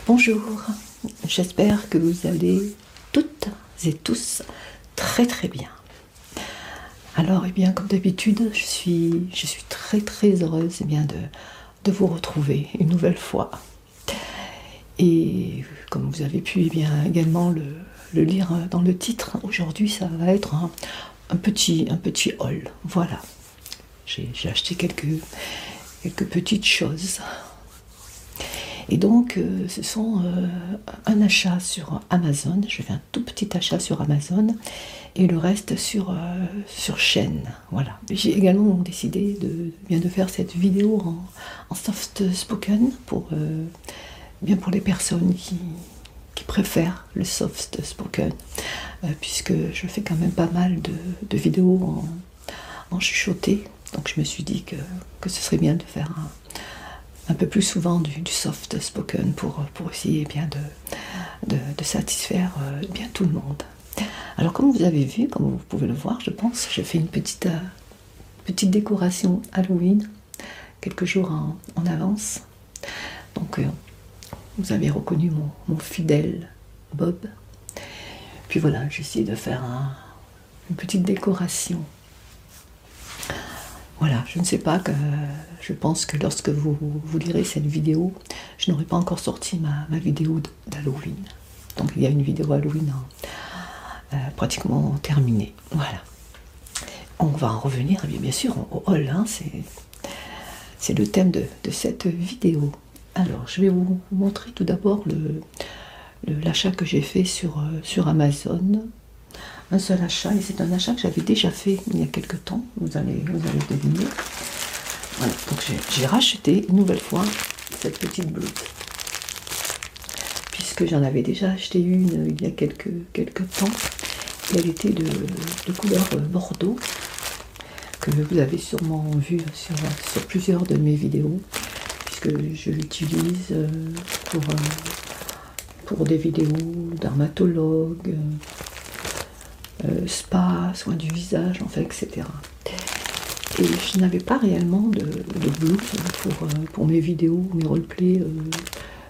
Bonjour, j'espère que vous allez toutes et tous très très bien. Alors, comme d'habitude, je suis très très heureuse de vous retrouver une nouvelle fois. Et comme vous avez pu également le lire dans le titre, aujourd'hui ça va être un petit haul. Voilà, j'ai acheté quelques petites choses. Et donc, ce sont un achat sur Amazon. Je fais un tout petit achat sur Amazon et le reste sur Shein. Voilà. J'ai également décidé de faire cette vidéo en soft spoken pour les personnes qui préfèrent le soft spoken, puisque je fais quand même pas mal de vidéos en chuchoté. Donc je me suis dit que ce serait bien de faire un peu plus souvent du soft spoken pour essayer de satisfaire bien tout le monde. Alors comme vous avez vu, comme vous pouvez le voir, je pense, j'ai fait une petite décoration Halloween quelques jours en avance. Donc vous avez reconnu mon fidèle Bob. Puis voilà, j'ai essayé de faire une petite décoration. Voilà, je ne sais pas, je pense que lorsque vous lirez cette vidéo, je n'aurai pas encore sorti ma vidéo d'Halloween. Donc il y a une vidéo Halloween pratiquement terminée. Voilà. On va en revenir bien sûr au haul, c'est le thème de cette vidéo. Alors je vais vous montrer tout d'abord l'achat que j'ai fait sur Amazon. Un seul achat, et c'est un achat que j'avais déjà fait il y a quelques temps, vous allez deviner. Voilà, donc j'ai racheté une nouvelle fois cette petite blouse, puisque j'en avais déjà acheté une il y a quelques temps, et elle était de couleur bordeaux, que vous avez sûrement vu sur plusieurs de mes vidéos, puisque je l'utilise pour des vidéos dermatologue, spa, soins du visage, enfin, etc. Et je n'avais pas réellement de blouse pour mes vidéos, mes roleplays,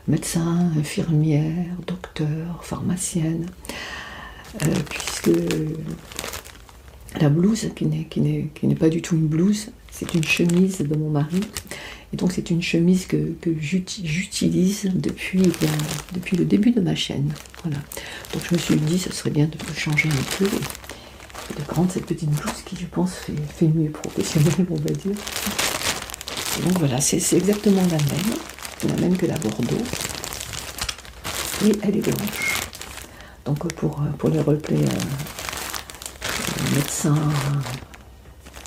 médecin, infirmière, docteur, pharmacienne, puisque la blouse, qui n'est pas du tout une blouse, c'est une chemise de mon mari. Et donc c'est une chemise que j'utilise depuis le début de ma chaîne. Voilà. Donc je me suis dit, ce serait bien de changer un peu et de prendre cette petite blouse qui, je pense, fait mieux professionnel, on va dire. Et donc voilà, c'est exactement la même que la Bordeaux. Et elle est blanche. Donc pour les roleplays médecin,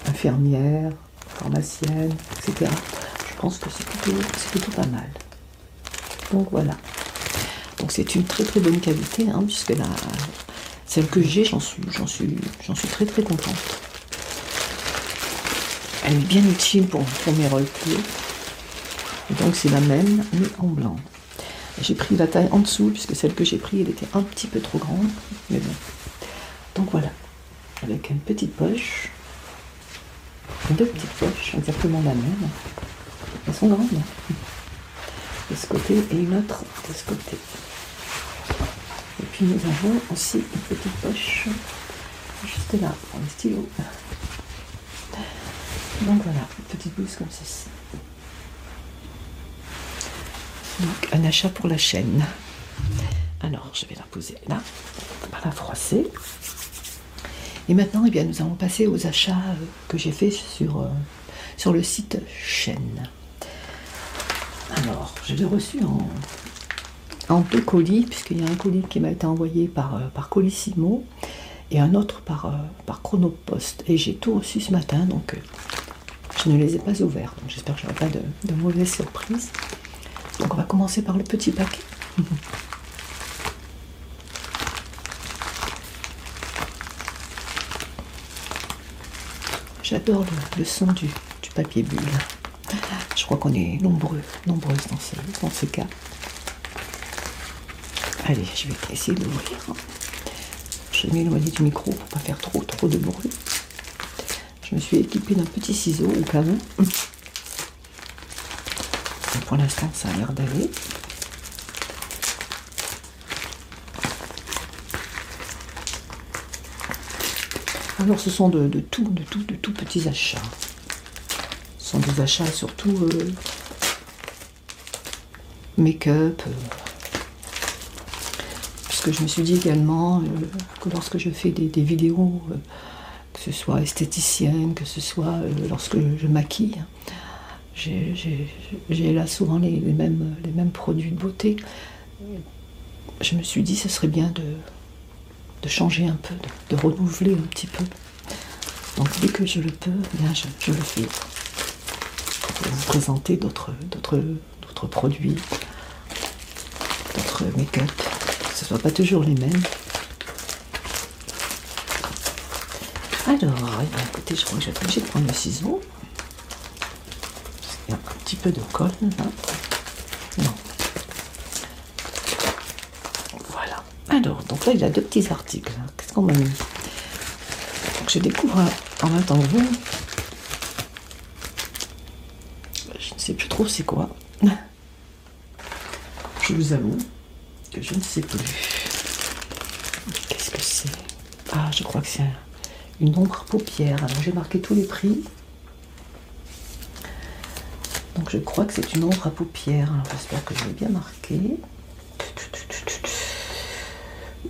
infirmière, pharmacienne, etc. Je pense que c'est plutôt pas mal. Donc voilà. Donc c'est une très très bonne qualité, puisque celle que j'ai, j'en suis très très contente. Elle est bien utile pour mes roleplays. Donc c'est la même, mais en blanc. J'ai pris la taille en dessous, puisque celle que j'ai prise, elle était un petit peu trop grande. Mais bon. Donc voilà. Avec une petite poche. Deux petites poches, exactement la même. Elles sont grandes, de ce côté, et une autre de ce côté. Et puis nous avons aussi une petite poche juste là pour le stylo. Donc voilà, une petite blouse comme ceci. Donc un achat pour la chaîne. Alors je vais la poser là, on va la froisser. Et maintenant, nous allons passer aux achats que j'ai fait sur le site Shein. Alors, je l'ai reçu en deux colis, puisqu'il y a un colis qui m'a été envoyé par Colissimo et un autre par Chronopost. Et j'ai tout reçu ce matin, donc je ne les ai pas ouverts. Donc j'espère que je n'aurai pas de mauvaises surprises. Donc on va commencer par le petit paquet. J'adore le son du papier bulle. Je crois qu'on est nombreuses dans ce cas. Allez, je vais essayer de l'ouvrir. Je vais m'éloigner du micro pour ne pas faire trop de bruit. Je me suis équipée d'un petit ciseau au cas où. Pour l'instant, ça a l'air d'aller. Alors ce sont de tout petits achats. Ce sont des achats surtout make-up. Puisque je me suis dit également que lorsque je fais des vidéos, que ce soit esthéticienne, que ce soit lorsque je maquille, j'ai là souvent les mêmes produits de beauté. Je me suis dit ce serait bien de changer un peu, de renouveler un petit peu. Donc dès que je le peux, bien je le fais. Pour vous présenter d'autres produits, d'autres make-up, que ce ne soit pas toujours les mêmes. Alors, eh bien, écoutez, je crois que je vais être obligée de prendre le ciseau. Il y a un petit peu de colle là. Non. Voilà. Alors, donc là, il y a deux petits articles. Qu'est-ce qu'on m'a mis? Donc, je découvre en même temps que vous. Je ne sais plus trop c'est quoi. Je vous avoue que je ne sais plus. Qu'est-ce que c'est? Ah, je crois que c'est une ombre à paupières. Alors, j'ai marqué tous les prix. Donc, je crois que c'est une ombre à paupières. Alors, j'espère que je l'ai bien marqué.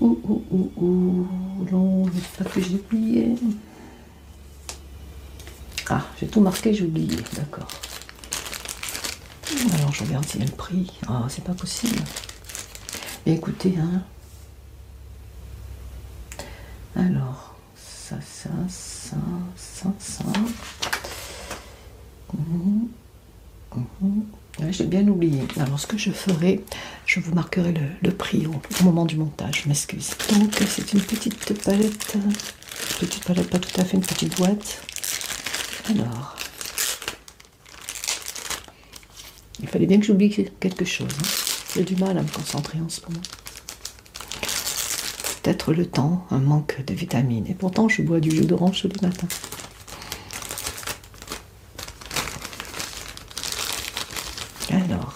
Non, pas que j'ai oublié. Ah, j'ai tout marqué, j'ai oublié. D'accord. Alors, je regarde s'il y a le prix. Ah, c'est pas possible. Mais écoutez, hein. Alors, ça. Ouais, j'ai bien oublié. Alors, ce que je ferai, je vous marquerai le prix au moment du montage. Je m'excuse. Donc, c'est une petite palette. Petite palette, pas tout à fait, une petite boîte. Alors, il fallait bien que j'oublie quelque chose. Hein. J'ai du mal à me concentrer en ce moment. Peut-être le temps, un manque de vitamines. Et pourtant, je bois du jus d'orange tous les matins. Alors,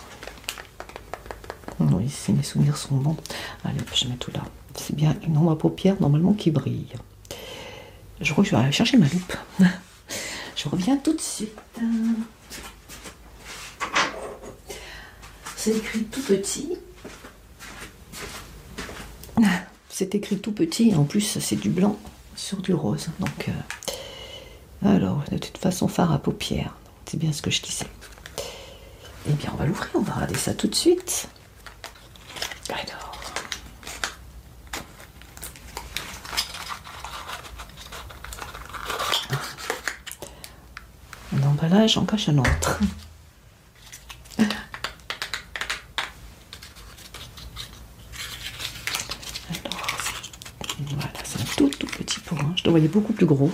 oui, si mes souvenirs sont bons. Allez, je mets tout là. C'est bien une ombre à paupières normalement qui brille. Je crois que je vais aller chercher ma loupe. Je reviens tout de suite. C'est écrit tout petit. C'est écrit tout petit. En plus, c'est du blanc sur du rose. Donc, alors, de toute façon, fard à paupières. C'est bien ce que je disais. Eh bien, on va l'ouvrir. On va regarder ça tout de suite. Alors. Un emballage en cache un autre. Voilà, c'est un tout petit pot. Hein. Je le voyais beaucoup plus gros.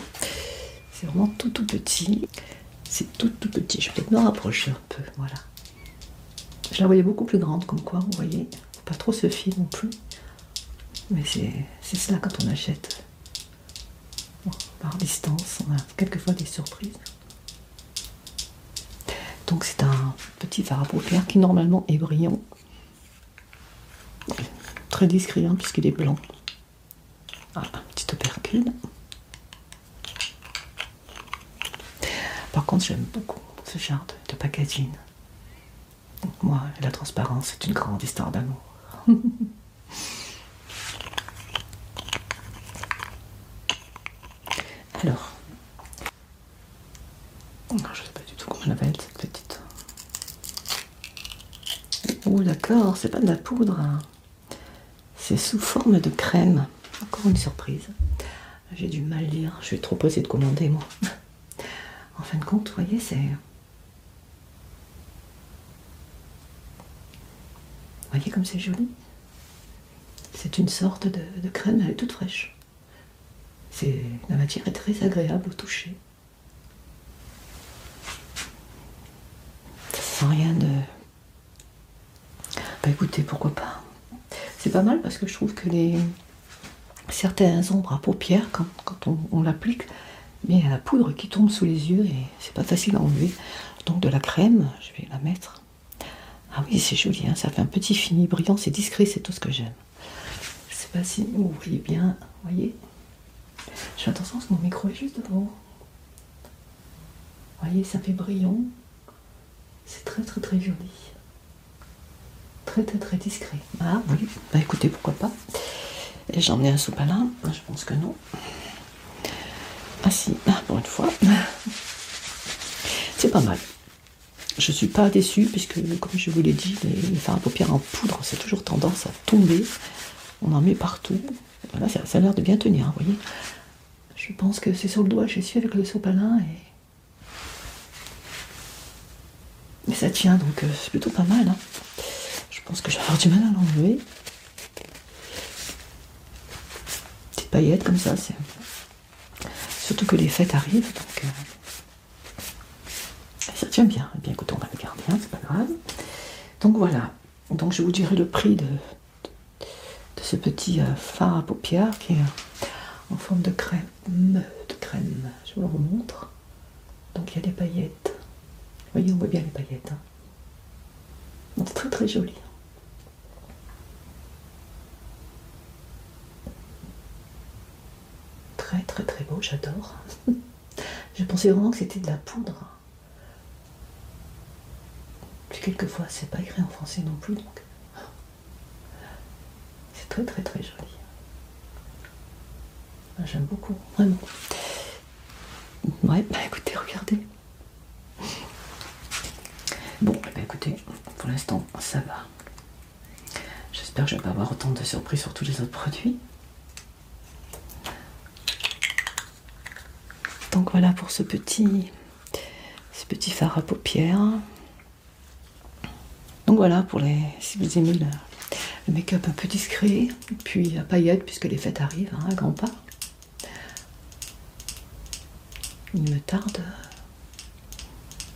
C'est vraiment tout petit. C'est tout petit. Je vais peut-être me rapprocher un peu. Voilà. Je la voyais beaucoup plus grande, comme quoi, vous voyez. Faut pas trop se fier non plus. Mais c'est cela quand on achète. Bon, par distance, on a quelquefois des surprises. Donc c'est un petit fard à paupières qui normalement est brillant. Très discret hein, puisqu'il est blanc. Ah, un petit opercule. Par contre, j'aime beaucoup ce genre de packaging. Donc moi, la transparence, c'est une grande histoire d'amour. Alors, je ne sais pas du tout comment elle appelle cette petite. Oh d'accord, c'est pas de la poudre. Hein. C'est sous forme de crème. Encore une surprise. J'ai du mal lire. Je vais trop pressée de commander moi. En fin de compte, vous voyez, c'est... Vous voyez comme c'est joli. C'est une sorte de crème, elle est toute fraîche. La matière est très agréable au toucher. Sans rien de... Bah écoutez, pourquoi pas. C'est pas mal parce que je trouve que certains ombres à paupières, quand on l'applique, il y a la poudre qui tombe sous les yeux et c'est pas facile à enlever. Donc de la crème, je vais la mettre. Ah oui, c'est joli, hein, ça fait un petit fini brillant, c'est discret, c'est tout ce que j'aime. Je sais pas si vous voyez bien, vous voyez. Je fais attention parce que mon micro est juste devant. Vous voyez, ça fait brillant. C'est très très très joli. Très très très discret. Ah oui, bah écoutez, pourquoi pas. Et j'en ai un sopalin, je pense que non. Ah si, pour une fois. C'est pas mal. Je suis pas déçue puisque, comme je vous l'ai dit, les fards à paupières en poudre, c'est toujours tendance à tomber. On en met partout. Voilà, ça a l'air de bien tenir, vous voyez. Je pense que c'est sur le doigt, j'essuie avec le sopalin et ça tient, donc c'est plutôt pas mal. Hein. Je pense que je vais avoir du mal à l'enlever. Petite paillette comme ça, c'est... Surtout que les fêtes arrivent, donc... Ça tient bien. Eh bien, écoutez, on va le garder, hein, c'est pas grave. Donc voilà. Donc je vous dirai le prix de ce petit fard à paupières qui est en forme de crème. Je vous le remontre. Donc il y a des paillettes. Vous voyez, on voit bien les paillettes. Hein. Donc c'est très très joli. Très très très beau, j'adore. Je pensais vraiment que c'était de la poudre. Puis quelquefois, c'est pas écrit en français non plus, donc c'est très très très joli. J'aime beaucoup, vraiment. Ouais, bah écoutez, regardez. Bon, bah écoutez, pour l'instant, ça va. J'espère que je vais pas avoir autant de surprises sur tous les autres produits. Donc voilà pour ce petit fard à paupières. Donc voilà, pour si vous aimez le make-up un peu discret, puis à paillettes, puisque les fêtes arrivent, hein, à grands pas. Il me tarde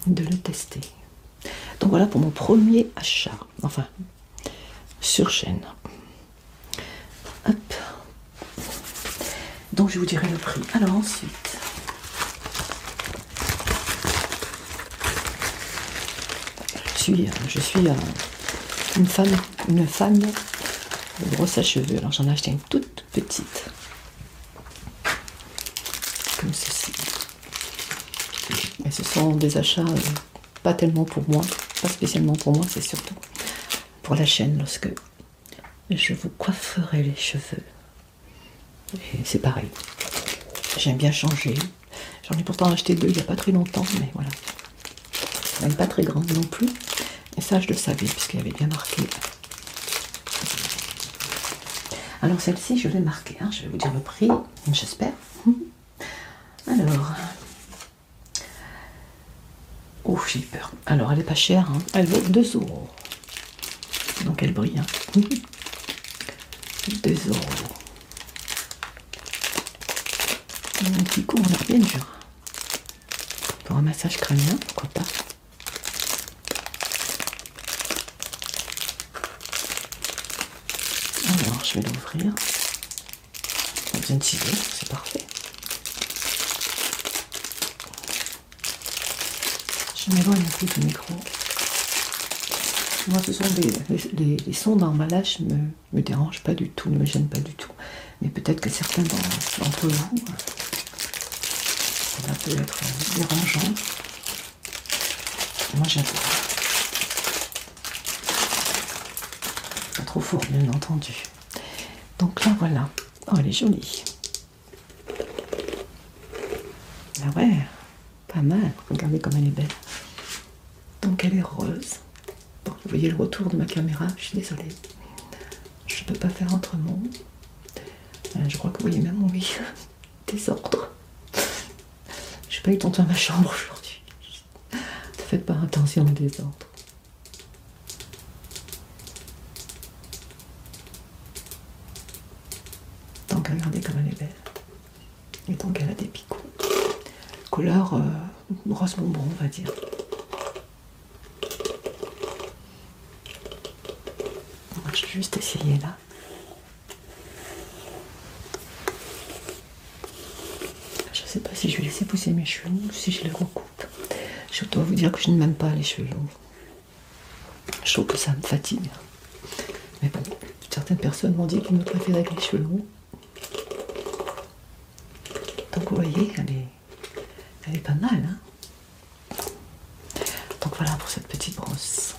de le tester. Donc voilà pour mon premier achat, enfin, sur chaîne. Hop. Donc je vous dirai le prix. Alors ensuite, je suis une fan de brosse à cheveux. Alors j'en ai acheté une toute petite, comme ceci. Et ce sont des achats pas tellement pour moi, pas spécialement pour moi, c'est surtout pour la chaîne lorsque je vous coifferai les cheveux. Et c'est pareil. J'aime bien changer. J'en ai pourtant acheté 2 il n'y a pas très longtemps, mais voilà. Elle n'est pas très grande non plus. Et ça, je le savais, puisqu'elle avait bien marqué. Alors, celle-ci, je l'ai marquée. Hein. Je vais vous dire le prix, j'espère. Alors. Oh, j'ai peur. Alors, elle n'est pas chère. Hein. Elle vaut 2 €. Donc, elle brille. Hein. 2 €. Un petit coup, on a bien dur. Pour un massage crânien, pourquoi pas. Alors, je vais l'ouvrir. Pas besoin de ciseaux, c'est parfait. Je m'éloigne un peu du micro. Moi, ce sont les sons d'emballage me dérangent pas du tout, ne me gênent pas du tout. Mais peut-être que certains d'entre vous, ça peut être dérangeant. Moi, j'adore. Pas trop fort, bien entendu. Donc là, voilà. Oh, elle est jolie. Ah ouais, pas mal. Regardez comme elle est belle. Donc elle est rose. Bon, vous voyez le retour de ma caméra, je suis désolée. Je ne peux pas faire autrement. Je crois que vous voyez même mon désordre. Je n'ai pas eu ton temps à ma chambre aujourd'hui. Ne faites pas attention au désordre. Donc regardez comme elle est belle. Et donc elle a des picots. Couleur rose bonbon, on va dire. Je vais juste essayer là. Je ne sais pas si je vais laisser pousser mes cheveux ou si je les recoupe. Je dois vous dire que je n'aime pas les cheveux longs. Je trouve que ça me fatigue. Mais bon, certaines personnes m'ont dit qu'ils me préféraient avec les cheveux longs. pas mal, hein. Donc voilà pour cette petite brosse.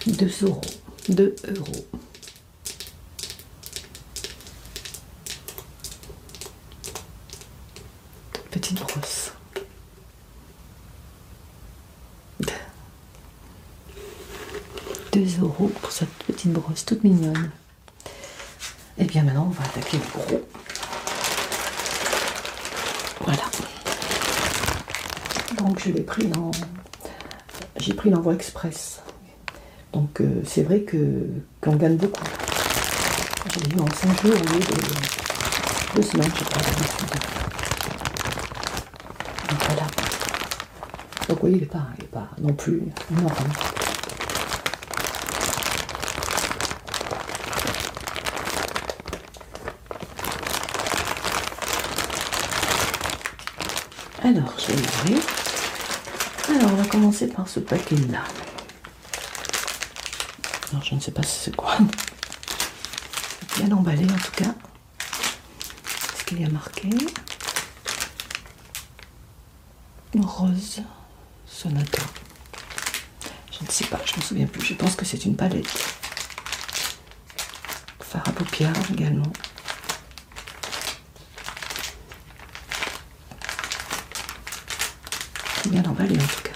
2 euros. 2 euros. Petite brosse. €2 pour cette petite brosse toute mignonne. Et bien maintenant on va attaquer le gros. Voilà. Donc je l'ai pris en... J'ai pris l'envoi express. Donc c'est vrai qu'on gagne beaucoup. Je l'ai eu en 5 jours au lieu de 2 semaines, je crois, d'habitude. Donc voilà. Donc oui, il n'est pas non plus énorme. Alors, je vais l'ouvrir. Alors, on va commencer par ce paquet-là. Alors, je ne sais pas si c'est quoi. Bien emballé, en tout cas. Ce qu'il y a marqué. Rose Sonata. Je ne sais pas, je ne me souviens plus. Je pense que c'est une palette. Fard à paupières également. Bien emballé en tout cas.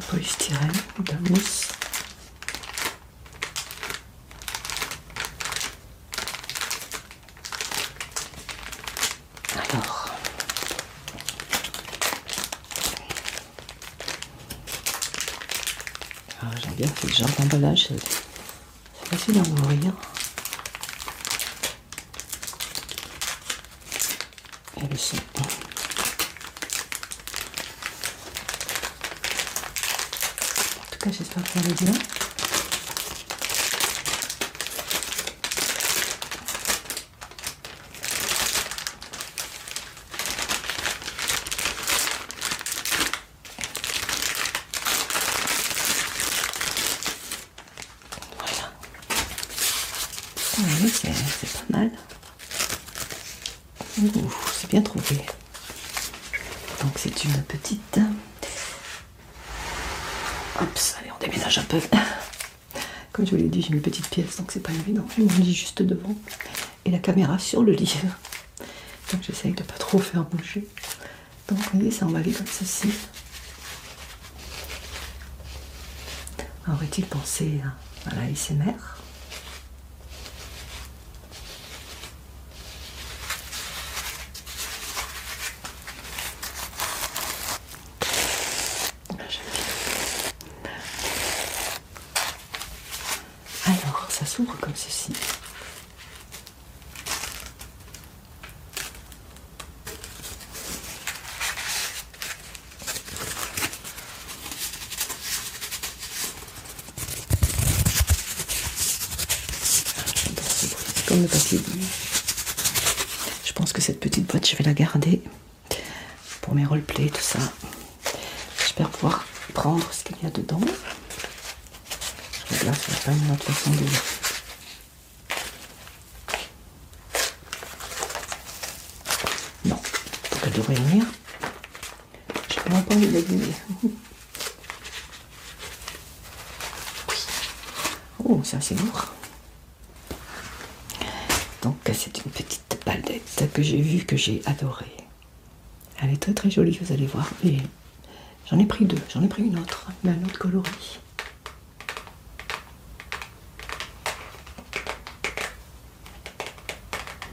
Polystyrène, de la mousse. Alors, j'aime bien ce genre d'emballage, c'est facile à ouvrir. Et le son. En tout cas, j'espère que ça va bien. Voilà. Oui, c'est pas mal. Ouh, c'est bien trouvé. Donc c'est une petite... Hop, allez, on déménage un peu. Comme je vous l'ai dit, j'ai une petite pièce, donc c'est pas évident. J'ai mon lit juste devant et la caméra sur le lit. Donc j'essaye de pas trop faire bouger. Donc vous voyez, c'est emballé comme ceci. Aurait-il pensé à la ASMR? Alors, ça s'ouvre comme ceci. C'est comme le papier. Je pense que cette petite boîte, je vais la garder pour mes roleplays, tout ça. J'espère pouvoir prendre ce qu'il y a dedans. Je regarde s'il n'y a pas une autre façon de... Non, donc elle devrait venir. J'ai vraiment pas envie de l'abîmer. Oui. Oh, c'est assez lourd. Donc c'est une petite palette que j'ai vue, que j'ai adorée. Elle est très très jolie, vous allez voir. Et j'en ai pris 2, j'en ai pris une autre, mais un autre coloris.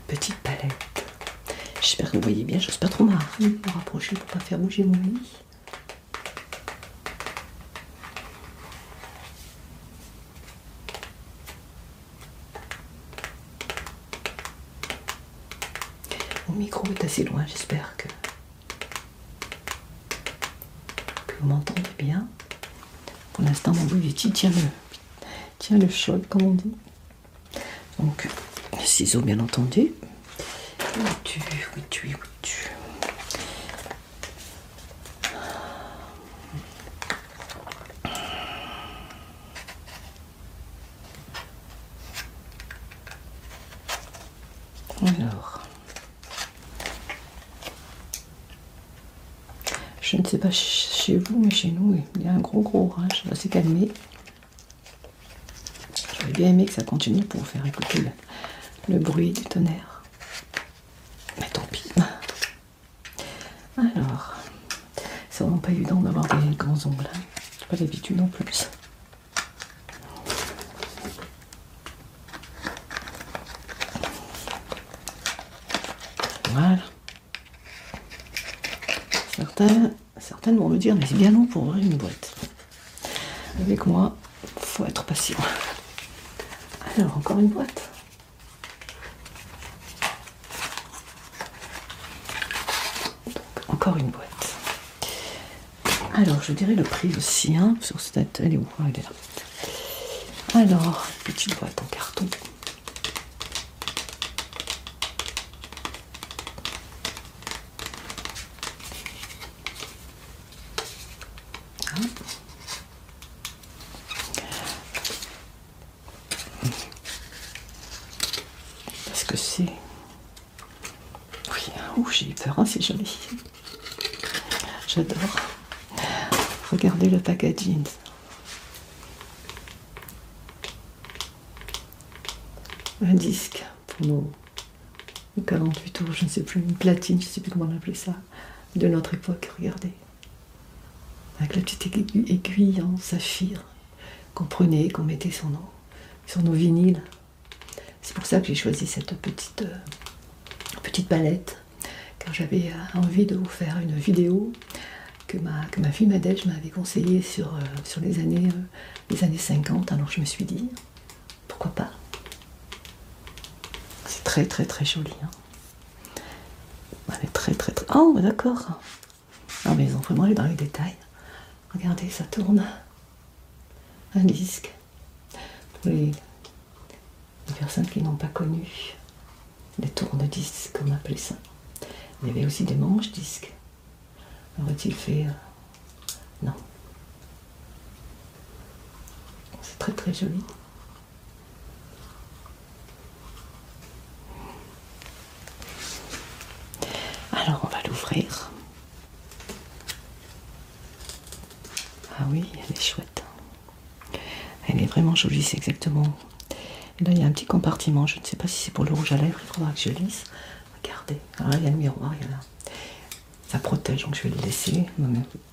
Petite palette. J'espère que vous voyez bien, j'ose pas trop me rapprocher pour pas faire bouger mon lit. Mon micro est assez loin, j'espère que vous m'entendez bien. Pour l'instant, mon Yeti tient le choc, comme on dit. Donc, les ciseaux, bien entendu. Où es-tu? Alors, Je ne sais pas chez vous, mais chez nous, il y a un gros orage. Ça s'est calmé. J'aurais bien aimé que ça continue pour vous faire écouter le bruit du tonnerre. Mais tant pis. Alors, c'est vraiment pas évident d'avoir des grands ongles. J'ai pas l'habitude en plus. Voilà. Certaines vont me dire, mais c'est bien long pour ouvrir une boîte. Avec moi, faut être patient. Alors, encore une boîte. Encore une boîte. Alors, je dirais le prix aussi, hein, sur cette... Elle est où? Ah, elle est là. Alors, petite boîte en carton. Ah. Qu'est-ce que c'est? Oui, ouh, j'ai eu peur, hein, c'est joli. J'adore. Regardez le packaging. Un disque pour nos 48 tours, je ne sais plus, une platine, je ne sais plus comment on appelait ça, de notre époque, regardez. Avec la petite aiguille en saphir qu'on prenait, qu'on mettait sur nos vinyles. C'est pour ça que j'ai choisi cette petite palette, car j'avais envie de vous faire une vidéo que ma fille Madèche m'avait conseillée sur les années 50. Alors je me suis dit, pourquoi pas. C'est très très très joli. Hein. Elle est très très très... Oh d'accord. Non mais ils ont vraiment allé dans les détails. Regardez, ça tourne. Un disque. Pour les personnes qui n'ont pas connu les tourne-disques, comme on appelait ça. Il y avait aussi des manches-disques. Aurait-il fait... Non. C'est très très joli. Alors on va l'ouvrir. Ah oui, elle est chouette. Elle est vraiment jolie, c'est exactement... Et là il y a un petit compartiment, je ne sais pas si c'est pour le rouge à lèvres, il faudra que je lise. Regardez, alors là il y a le miroir, il y a là. Ça protège, donc je vais le laisser.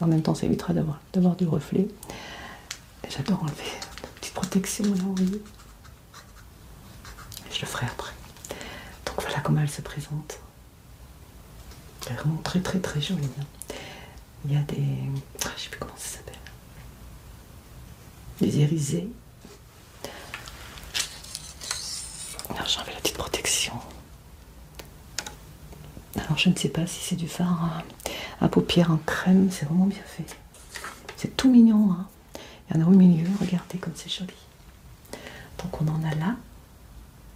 En même temps, ça évitera d'avoir du reflet. J'adore enlever la petite protection là, vous voyez. Je le ferai après. Donc voilà comment elle se présente. Elle est vraiment très très très jolie. Il y a des... je ne sais plus comment ça s'appelle. Des irisés. Alors j'ai enlevé la petite protection. Alors je ne sais pas si c'est du fard à paupières en crème, c'est vraiment bien fait. C'est tout mignon, hein. Il y en a au milieu, regardez comme c'est joli. Donc on en a là,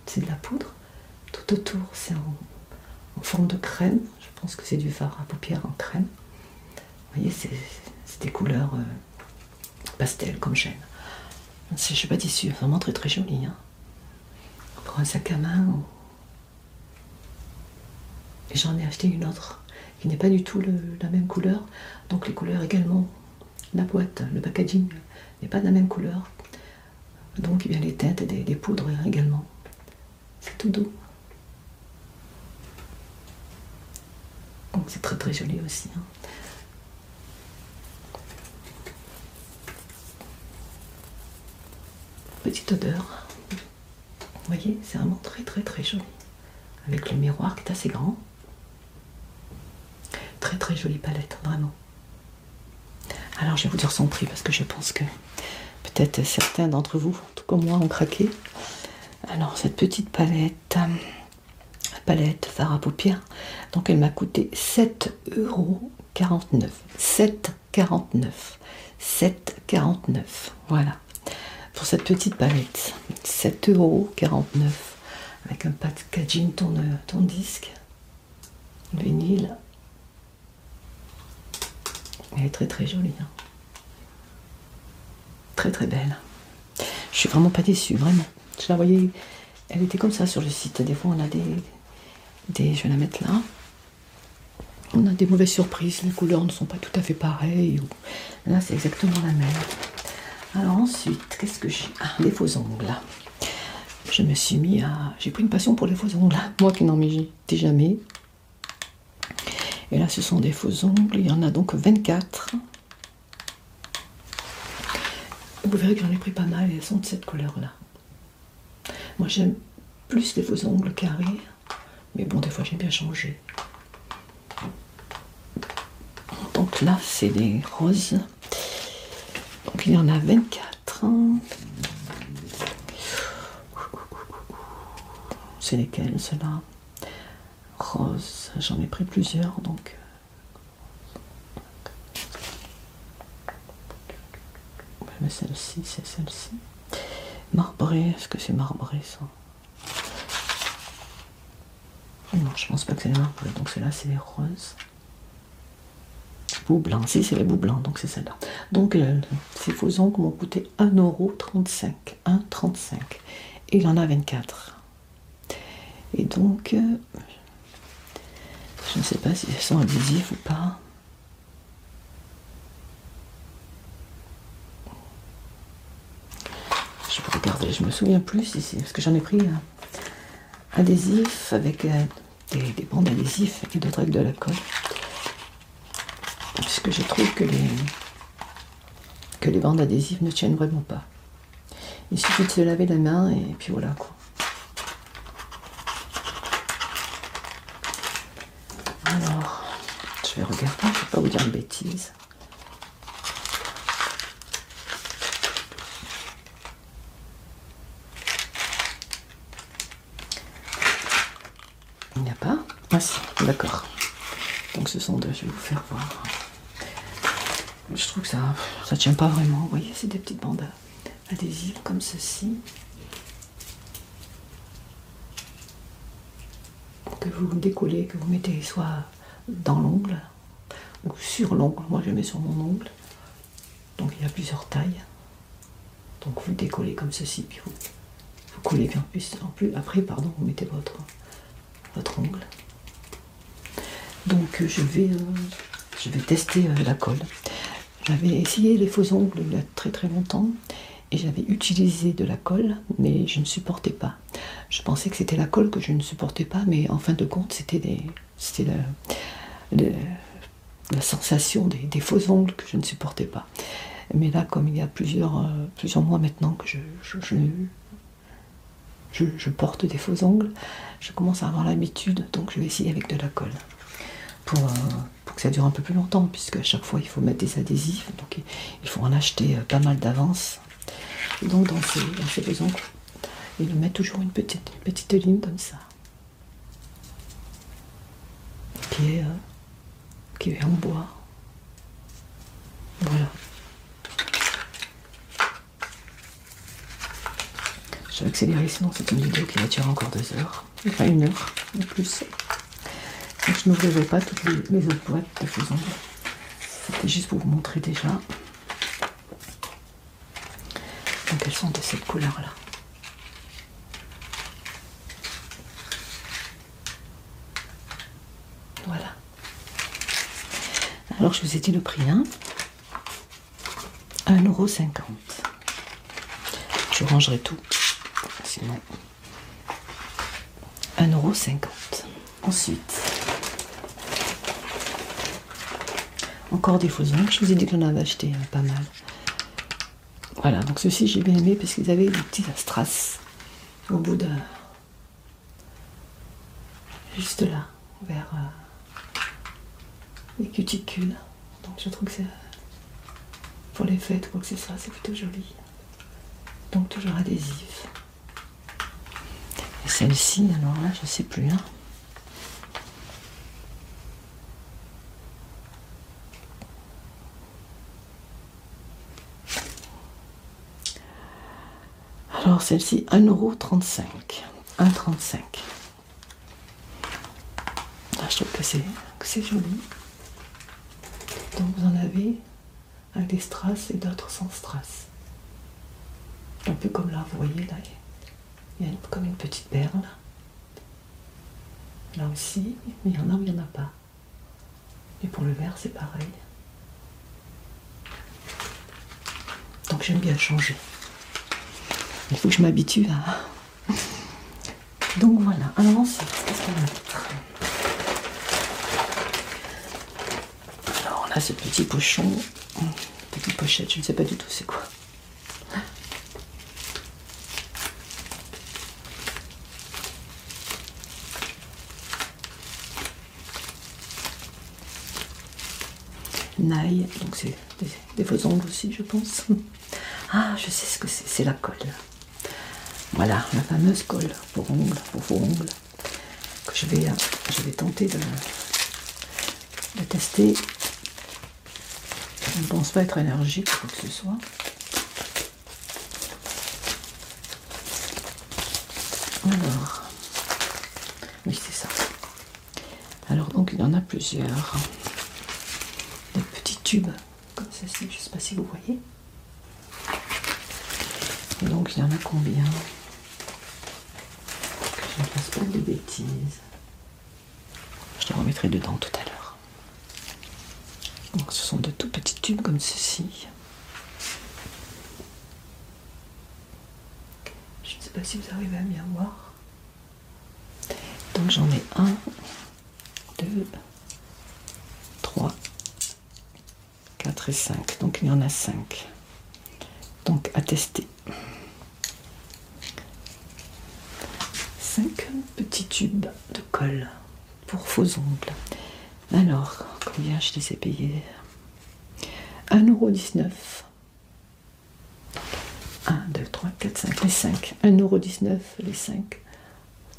c'est de la poudre. Tout autour c'est en forme de crème, je pense que c'est du fard à paupières en crème. Vous voyez, c'est des couleurs pastel comme chêne. Je ne sais pas tissu, vraiment très très joli. Hein. Pour un sac à main. Et j'en ai acheté une autre qui n'est pas du tout la même couleur. Donc les couleurs également. La boîte, le packaging n'est pas de la même couleur. Donc il y a les teintes et des poudres également. C'est tout doux. Donc c'est très très joli aussi. Hein. Petite odeur. Vous voyez, c'est vraiment très très très joli. Avec le miroir qui est assez grand. Très très jolie palette, vraiment. Alors je vais vous dire son prix parce que je pense que peut-être certains d'entre vous, tout comme moi, ont craqué. Alors cette petite palette fard à paupières, donc elle m'a coûté 7,49 €. 7,49 €. 7,49 €. Voilà. Pour cette petite palette, 7,49 € avec un packaging tourne disque, vinyle. Elle est très très jolie. Hein. Très très belle. Je suis vraiment pas déçue, vraiment. Je la voyais, elle était comme ça sur le site. Des fois on a des je vais la mettre là. on a des mauvaises surprises, les couleurs ne sont pas tout à fait pareilles. Là, c'est exactement la même. Alors ensuite, qu'est-ce que j'ai? Ah, les faux ongles. Je me suis mis à... J'ai pris une passion pour les faux ongles, moi qui n'en mettais jamais. Et là, ce sont des faux ongles, il y en a donc 24. Vous verrez que j'en ai pris pas mal, et elles sont de cette couleur-là. Moi, j'aime plus les faux ongles carrés, mais bon, des fois, j'aime bien changer. Donc là, c'est les roses. Donc il y en a 24. C'est lesquels, ceux-là? Rose, j'en ai pris plusieurs, donc... Mais celle-ci, c'est celle-ci. Marbré, est-ce que c'est marbré, ça? Non, je pense pas que c'est les marbrés, donc celle-là, c'est les roses. Bout blanc, si, c'est les bouts blancs, donc c'est celle-là. Donc, ces faux ongles m'ont coûté 1,35 €. 1,35 €. Et il en a 24. Et donc, je ne sais pas si elles sont adhésifs ou pas. Je peux regarder, je me souviens plus ici, parce que j'en ai pris adhésif avec des bandes adhésives et d'autres avec de la colle. Puisque je trouve que les bandes adhésives ne tiennent vraiment pas. Il suffit de se laver la main et puis voilà quoi. Alors, je vais regarder, je ne vais pas vous dire de bêtises. Il n'y a pas? Ah si, d'accord. Donc ce sont deux, je vais vous faire voir. Je trouve que ça tient pas vraiment. Vous voyez, c'est des petites bandes adhésives comme ceci. Que vous décollez, que vous mettez soit dans l'ongle ou sur l'ongle. Moi je mets sur mon ongle. Donc il y a plusieurs tailles. Donc vous décollez comme ceci, puis vous collez bien plus. Après, pardon, vous mettez votre ongle. Donc je vais tester la colle. J'avais essayé les faux ongles il y a très très longtemps et j'avais utilisé de la colle, mais je ne supportais pas. Je pensais que c'était la colle que je ne supportais pas, mais en fin de compte, c'était la sensation des faux ongles que je ne supportais pas. Mais là, comme il y a plusieurs mois maintenant que je porte des faux ongles, je commence à avoir l'habitude, donc je vais essayer avec de la colle. Pour que ça dure un peu plus longtemps, puisque à chaque fois il faut mettre des adhésifs, donc il faut en acheter pas mal d'avance. Et donc dans ces faux ongles, il met toujours une petite ligne comme ça, qui est en bois. Voilà. Je vais accélérer, sinon c'est une vidéo qui va durer encore 2 heures, enfin 1 heure de plus. Donc, je n'ouvrirai pas toutes mes autres boîtes de faux ongles. C'était juste pour vous montrer déjà. Donc elles sont de cette couleur-là. Voilà. Alors je vous ai dit le prix, hein. 1,50 €. Je rangerai tout. Sinon. 1,50 €. Ensuite. Encore des faux ongles, je vous ai dit que j'en avais acheté pas mal. Voilà, donc ceux-ci j'ai bien aimé parce qu'ils avaient des petits strass au bout de... juste là, vers les cuticules. Donc je trouve que c'est... pour les fêtes, quoi que ce soit, c'est plutôt joli. Donc toujours adhésif. Et celle-ci, alors là, je sais plus, hein. Alors celle-ci, 1,35 €. 1,35 €. Là, je trouve que c'est joli. Donc vous en avez avec des strass et d'autres sans strass. Un peu comme là, vous voyez, là, il y a comme une petite perle. Là aussi, mais il y en a où il n'y en a pas. Et pour le vert, c'est pareil. Donc j'aime bien changer. Il faut que je m'habitue à... Donc voilà. Alors ensuite, qu'est-ce qu'on a d'autre? Alors on a ce petit pochon, petite pochette, je ne sais pas du tout c'est quoi. Nail, donc c'est des faux ongles aussi, je pense. Ah, je sais ce que c'est la colle. Voilà, la fameuse colle pour ongles, pour faux ongles, que je vais tenter de tester. Je ne pense pas être allergique ou quoi que ce soit. Alors, oui, c'est ça. Alors, donc, il y en a plusieurs. Des petits tubes, comme ceci, je ne sais pas si vous voyez. Et donc, il y en a combien? Que je ne fasse pas de bêtises. Je les remettrai dedans tout à l'heure. Donc, ce sont de tout petits tubes comme ceci. Je ne sais pas si vous arrivez à bien voir. Donc, j'en ai 1, 2, 3, 4 et 5. Donc, il y en a 5. Donc, à tester. 5 petits tubes de colle pour faux ongles. Alors, combien je les ai payés? 1,19 €. 1, 2, 3, 4, 5, les 5. 1,19 € les 5.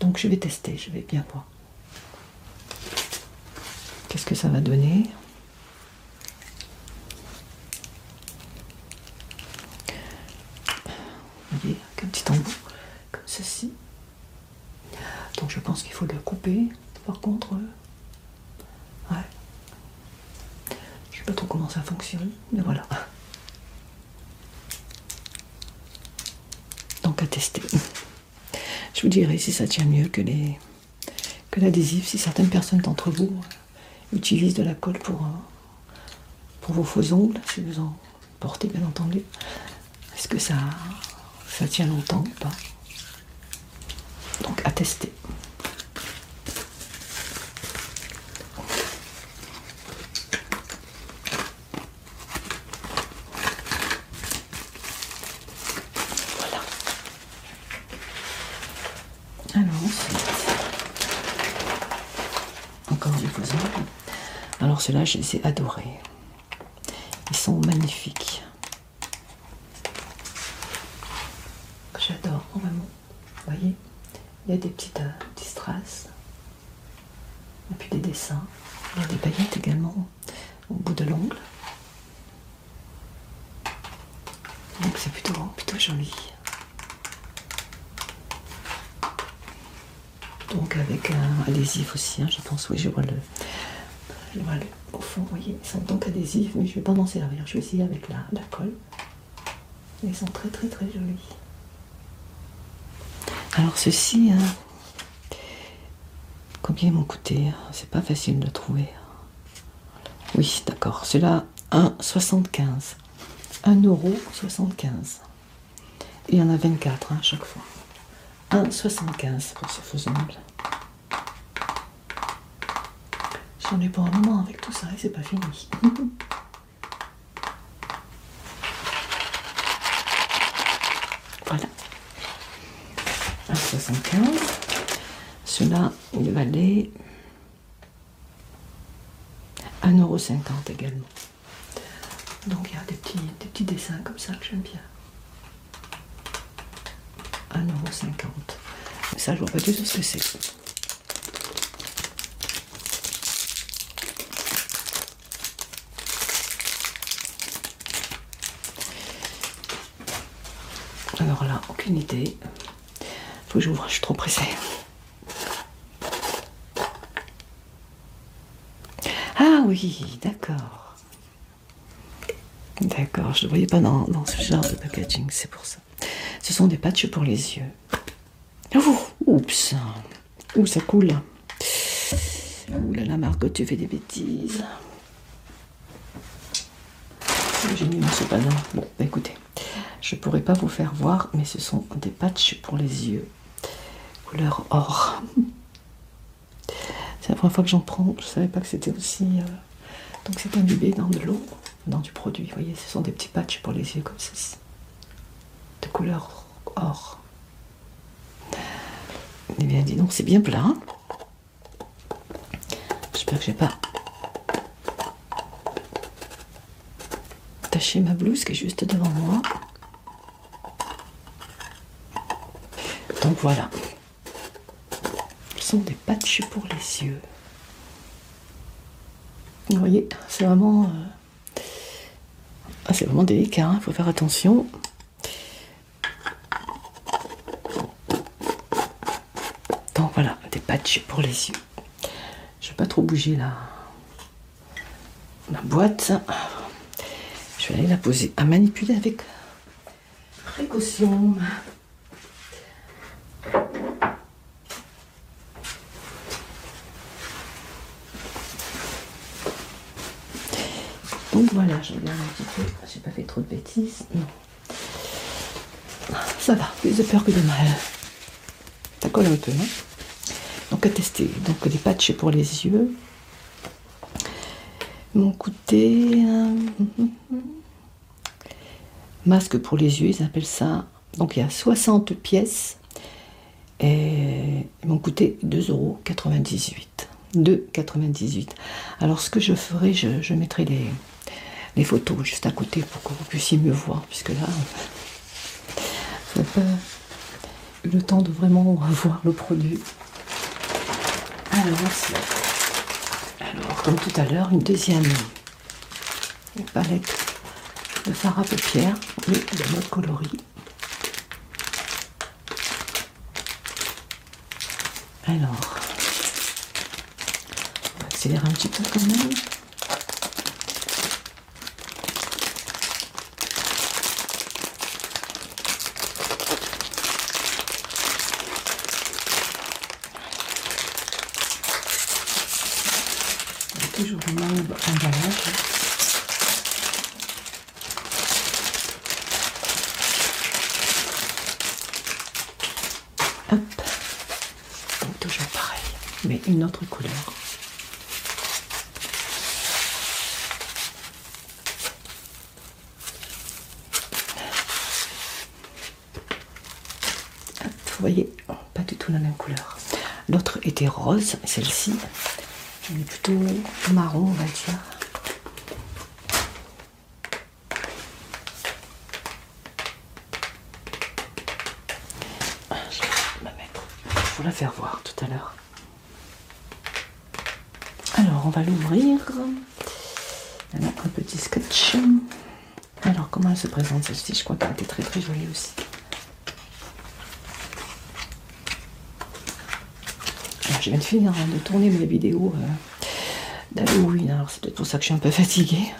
Donc je vais tester, je vais bien voir. Qu'est-ce que ça va donner? Vous voyez, avec un petit embout comme ceci. Donc je pense qu'il faut le couper. Par contre, ouais. Je sais pas trop comment ça fonctionne, mais voilà. Donc à tester. Je vous dirai si ça tient mieux que l'adhésif, si certaines personnes d'entre vous utilisent de la colle pour vos faux ongles, si vous en portez bien entendu. Est-ce que ça tient longtemps ou pas? Donc à tester. Voilà. Alors ensuite, encore des faux ongles. Alors ceux-là, je les ai adorés. Ils sont magnifiques. J'adore vraiment. Vous voyez, il y a des petites strass. Et puis des dessins. Il y a des paillettes également au bout de l'ongle. Donc c'est plutôt joli. Donc avec un adhésif aussi, hein, je pense. Oui, je vois le au fond, vous voyez, ils sont donc adhésifs, mais je ne vais pas m'en servir. Je vais essayer avec la colle. Ils sont très très très jolis. Alors ceci, hein, combien ils m'ont coûté? C'est pas facile de trouver. Oui, d'accord. Ceux-là, 1,75 €. 1,75 €. Et il y en a 24 hein, à chaque fois. 1,75 € pour ce faux ongles. J'en ai pour un moment avec tout ça et c'est pas fini. Voilà. 1,75 €. Ceux-là, il valait 1,50 € également. Donc il y a des petits dessins comme ça que j'aime bien. 1,50 €. Ça, je vois pas du tout ce que c'est. Alors là, aucune idée. Faut que j'ouvre, je suis trop pressée. Ah oui, d'accord. D'accord, je ne le voyais pas dans ce genre de packaging, c'est pour ça. Ce sont des patchs pour les yeux. Oh, oups. Ouh, ça coule. Ouh là là, Margot, tu fais des bêtises. J'ai mis mon sopalin. Bon, bah écoutez, je pourrais pas vous faire voir, mais ce sont des patchs pour les yeux. Couleur or. C'est la première fois que j'en prends. Je savais pas que c'était aussi... Donc c'est imbibé dans de l'eau, dans du produit. Vous voyez, ce sont des petits patchs pour les yeux comme ceci. De couleur or. Eh bien, dis donc, c'est bien plat. J'espère que j'ai pas taché ma blouse qui est juste devant moi. Donc voilà. Ce sont des patchs pour les yeux. Vous voyez, c'est vraiment... c'est vraiment délicat, il faut faire attention. Donc voilà, des patchs pour les yeux. Je ne vais pas trop bouger la boîte. Je vais aller la poser à manipuler avec précaution. Donc voilà, je regarde un petit peu. J'ai pas fait trop de bêtises. Non. Ça va, plus de peur que de mal. Ça colle un peu, hein. Donc à tester. Donc des patchs pour les yeux. M'ont coûté... masque pour les yeux, ils appellent ça. Donc il y a 60 pièces. Et ils m'ont coûté 2,98 €. 2,98 €. Alors ce que je ferai, je mettrai les photos juste à côté pour que vous puissiez mieux voir, puisque là, je n'ai pas eu le temps de vraiment voir le produit. Alors, comme tout à l'heure, une deuxième palette de fard à paupières, mais de mode coloris. Alors, on va accélérer un petit peu quand même. Toujours le même emballage. Hop. Donc toujours pareil, mais une autre couleur. Hop, vous voyez, pas du tout la même couleur. L'autre était rose, celle-ci. Elle est plutôt marron, on va dire. Je vais la mettre. Il faut la faire voir tout à l'heure. Alors, on va l'ouvrir. Elle a un petit sketch. Alors, comment elle se présente celle-ci? Je crois qu'elle était très très jolie aussi. Je viens de finir de tourner mes vidéos d'Halloween, alors c'est peut-être pour ça que je suis un peu fatiguée.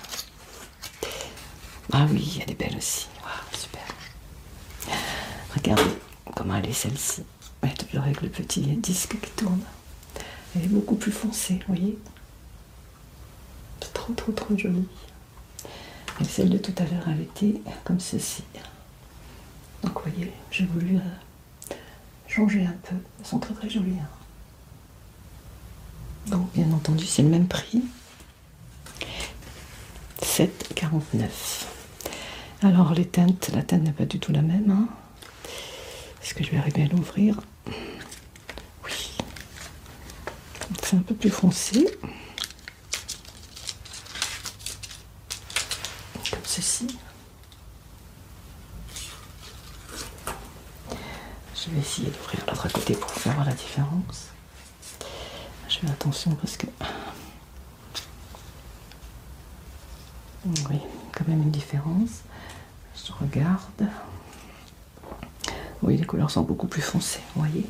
Ah oui, elle est belle aussi. Wow, super. Regardez comment elle est celle-ci. Elle est toujours avec le petit disque qui tourne. Elle est beaucoup plus foncée, vous voyez. Trop trop trop jolie. Et celle de tout à l'heure, elle était comme ceci. Donc vous voyez, j'ai voulu changer un peu. Elles sont très très jolies. Hein. Donc bien entendu c'est le même prix, 7,49 €. Alors les teintes, la teinte n'est pas du tout la même. Hein. Est-ce que je vais arriver à l'ouvrir? Oui. C'est un peu plus foncé. Comme ceci. Je vais essayer d'ouvrir l'autre côté pour faire voir la différence. Je fais attention parce que... Oui, quand même une différence. Je regarde. Oui, les couleurs sont beaucoup plus foncées, vous voyez.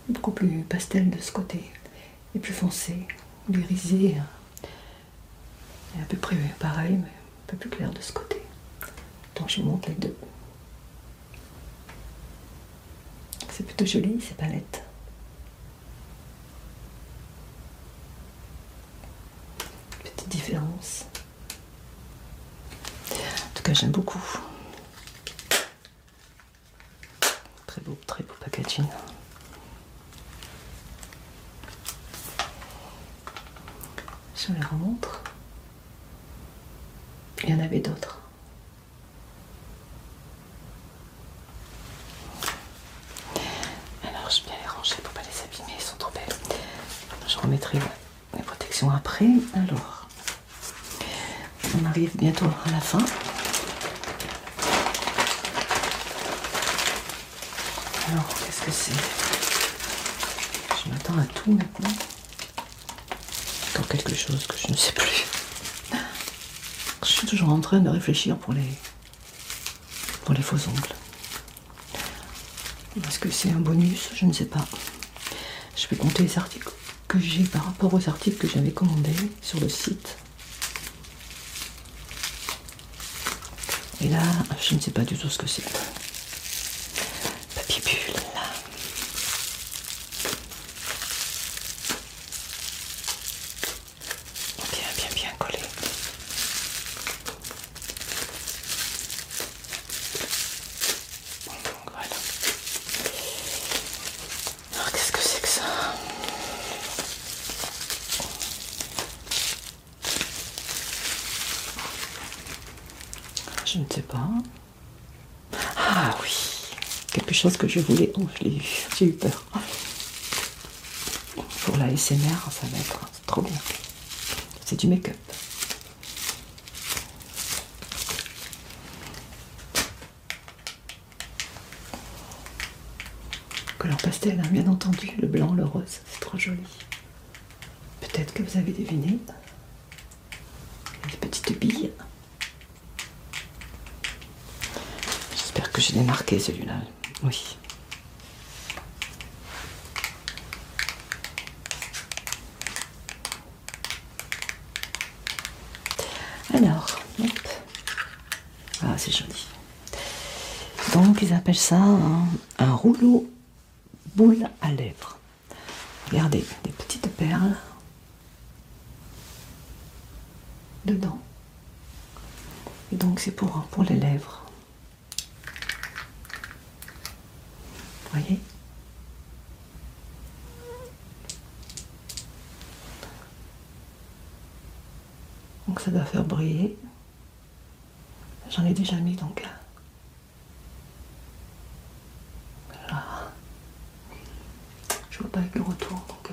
Beaucoup plus pastel de ce côté. Et plus foncé, l'irisé est à peu près pareil, mais un peu plus clair de ce côté. Donc je vous montre les deux. C'est plutôt joli ces palettes. cas, j'aime beaucoup. Très beau packaging. Je vous les remontre. Il y en avait d'autres. Alors, je vais bien les ranger pour pas les abîmer, ils sont trop belles. Je remettrai les protections après. Alors, on arrive bientôt à la fin. Alors, qu'est-ce que c'est? Je m'attends à tout maintenant. Encore quelque chose que je ne sais plus. Je suis toujours en train de réfléchir pour les faux ongles. Est-ce que c'est un bonus? Je ne sais pas. Je vais compter les articles que j'ai par rapport aux articles que j'avais commandés sur le site. Et là, je ne sais pas du tout ce que c'est. Papier bulle. Bien collé. Voilà. Alors, qu'est-ce que c'est que ça? Je ne sais pas. Ah oui, quelque chose que je voulais. Oh, je l'ai eu. J'ai eu peur. Pour la SMR, ça va être trop bien. C'est du make-up. Couleur pastel, hein, bien entendu. Le blanc, le rose, c'est trop joli. Peut-être que vous avez deviné. Des petites billes. J'espère que je l'ai marqué celui-là. Oui. Alors, hop. Ah, c'est joli. Donc, ils appellent ça un rouleau boule à lèvres. Regardez, des petites perles dedans. Et donc, c'est pour les lèvres. Vous voyez? Donc, ça doit faire briller. J'en ai déjà mis donc. Là. Je vois pas avec le retour donc.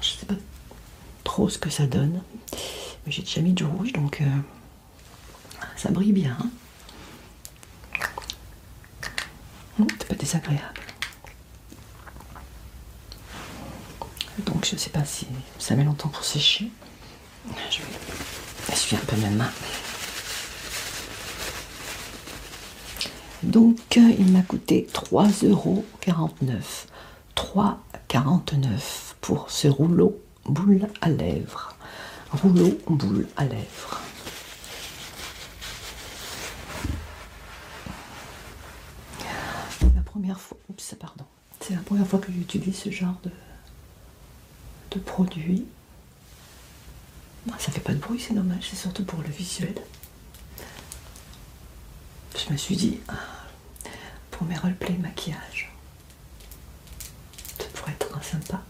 Je sais pas trop ce que ça donne. Mais j'ai déjà mis du rouge donc ça brille bien. C'est pas désagréable. Donc je sais pas si ça met longtemps pour sécher. Je vais essuyer un peu mes mains. Donc il m'a coûté 3,49 €. 3,49 € pour ce rouleau boule à lèvres. Rouleau boule à lèvres. La première fois, oups, pardon. C'est la première fois que j'utilise ce genre de produit. Ça fait pas de bruit, c'est dommage, c'est surtout pour le visuel. Je me suis dit, pour mes roleplay maquillage, ça pourrait être sympa.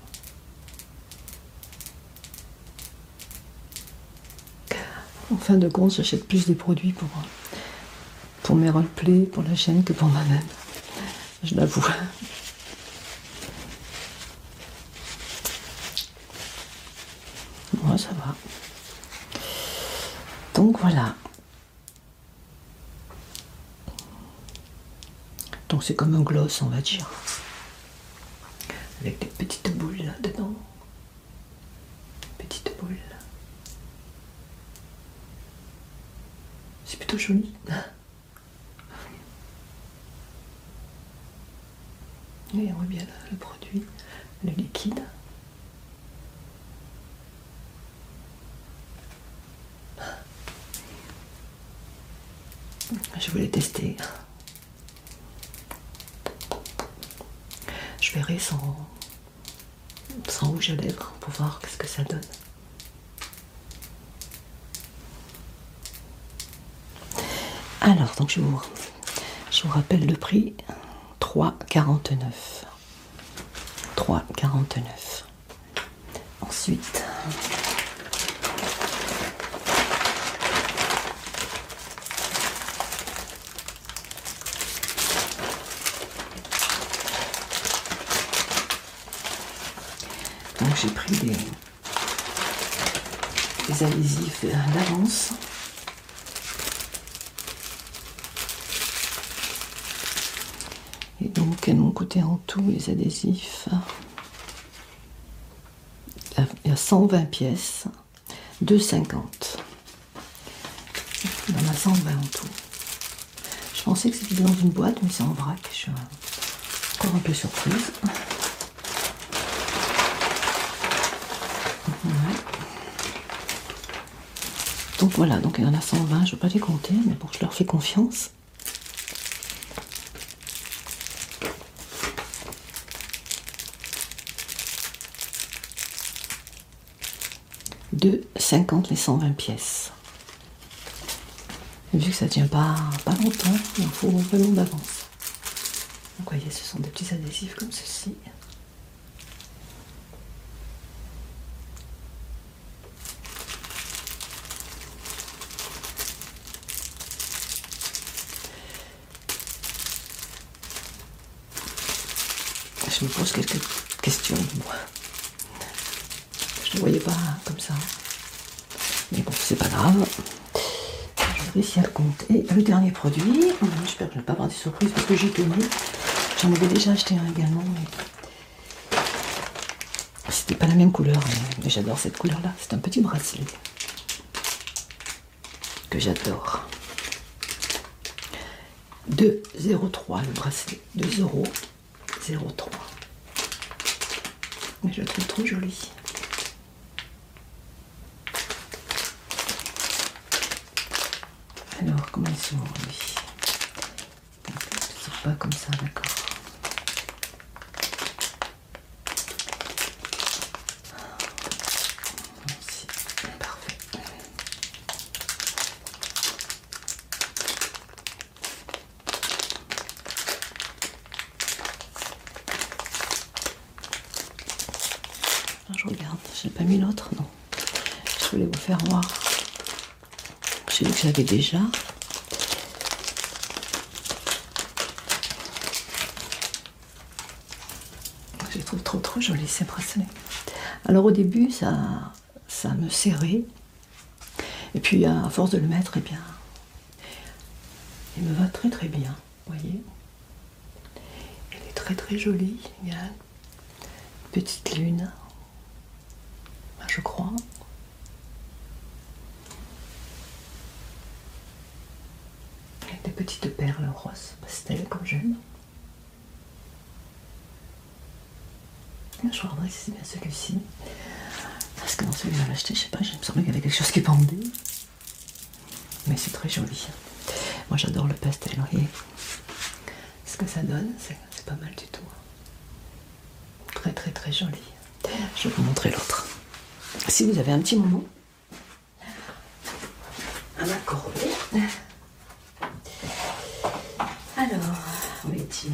En fin de compte, j'achète plus des produits pour mes roleplays, pour la chaîne que pour moi-même. Je l'avoue. Moi, ça va. Donc voilà. Donc c'est comme un gloss, on va dire. Avec des petites boules là dedans. Petites boules. C'est plutôt joli. Et on voit bien le produit, le liquide. Je voulais tester. Je verrai sans rouge à lèvres pour voir qu'est-ce que ça donne. Alors, donc je vous rappelle le prix, 3,49. 3,49. Ensuite, donc j'ai pris des adhésifs d'avance. Et donc, elles m'ont coûté en tout, les adhésifs, il y a 120 pièces, 2,50. Il y en a 120 en tout. Je pensais que c'était dans une boîte, mais c'est en vrac. Je suis encore un peu surprise. Ouais. Donc voilà, donc il y en a 120, je ne vais pas les compter, mais bon, je leur fais confiance. De 50 les 120 pièces. Et vu que ça tient pas longtemps, il en faut vraiment d'avance. Donc voyez, ce sont des petits adhésifs comme ceci. Je me pose quelques questions, moi. Je ne voyais pas comme ça. Mais bon, c'est pas grave. Je vais réussir à le compter. Et le dernier produit, j'espère que je ne vais pas avoir des surprises parce que j'y tenais. J'en avais déjà acheté un également, mais c'était pas la même couleur. Mais j'adore cette couleur-là. C'est un petit bracelet que j'adore. 2,03 le bracelet. 2,03 €. Mais je le trouve trop joli. Alors, comment ils sont, lui? Ils sont pas comme ça, d'accord. Ici, parfait. Alors, je regarde, j'ai pas mis l'autre, non. Je voulais vous faire voir. Celui que j'avais déjà. Je les trouve trop jolis ces bracelets. Alors au début ça me serrait. Et puis à force de le mettre, eh bien, il me va très bien. Vous voyez. Il est très joli. Il y a une petite lune. Je crois. Avec des petites perles roses pastel comme j'aime. Je regarderai si c'est bien celui-ci. Parce que dans celui que j'avais acheté, je sais pas, il me semblait qu'il y avait quelque chose qui pendait. Mais c'est très joli. Moi j'adore le pastel, vous voyez. Ce que ça donne, c'est pas mal du tout. Très joli. Je vais vous montrer l'autre. Si vous avez un petit moment à m'accorder. Alors, où est-il?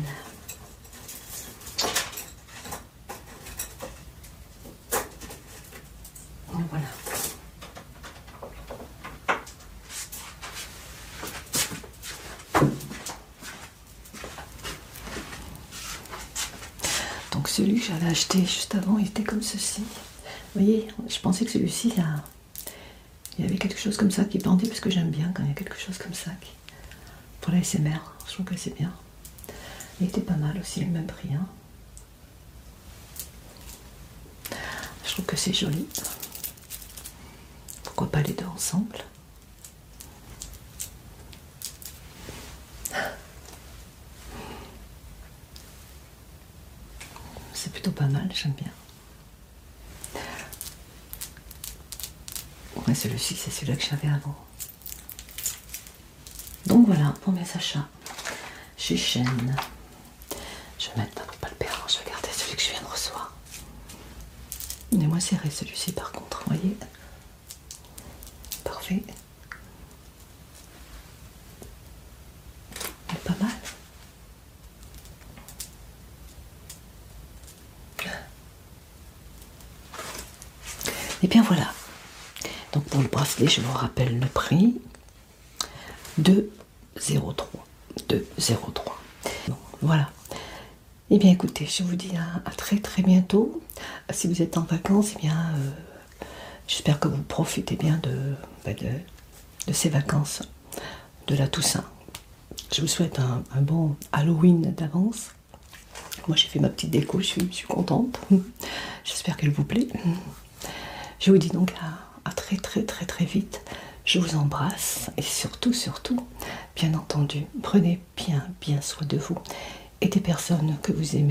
Voilà. Donc celui que j'avais acheté juste avant, il était comme ceci. Vous voyez, je pensais que celui-ci, il y avait quelque chose comme ça qui pendait, parce que j'aime bien quand il y a quelque chose comme ça. Pour la SMR, je trouve que c'est bien. Il était pas mal aussi, le même prix. Hein. Je trouve que c'est joli. Pourquoi pas les deux ensemble? C'est plutôt pas mal, j'aime bien. Ouais, celui-ci, c'est celui-là que j'avais avant. Donc voilà, pour mes achats chez Shein. Je vais mettre pour pas le perdre, je vais garder celui que je viens de recevoir. Il est moins serré celui-ci par contre, vous voyez. Parfait. pour le bracelet, je vous rappelle le prix, 2,03. 2,03. Bon, voilà. Eh bien écoutez, je vous dis à très très bientôt. Si vous êtes en vacances, eh bien j'espère que vous profitez bien de ces vacances, de la Toussaint. Je vous souhaite un bon Halloween d'avance. Moi j'ai fait ma petite déco, je suis contente. J'espère qu'elle vous plaît. Je vous dis donc à très très très très vite. Je vous embrasse et surtout, bien entendu, prenez bien soin de vous et des personnes que vous aimez.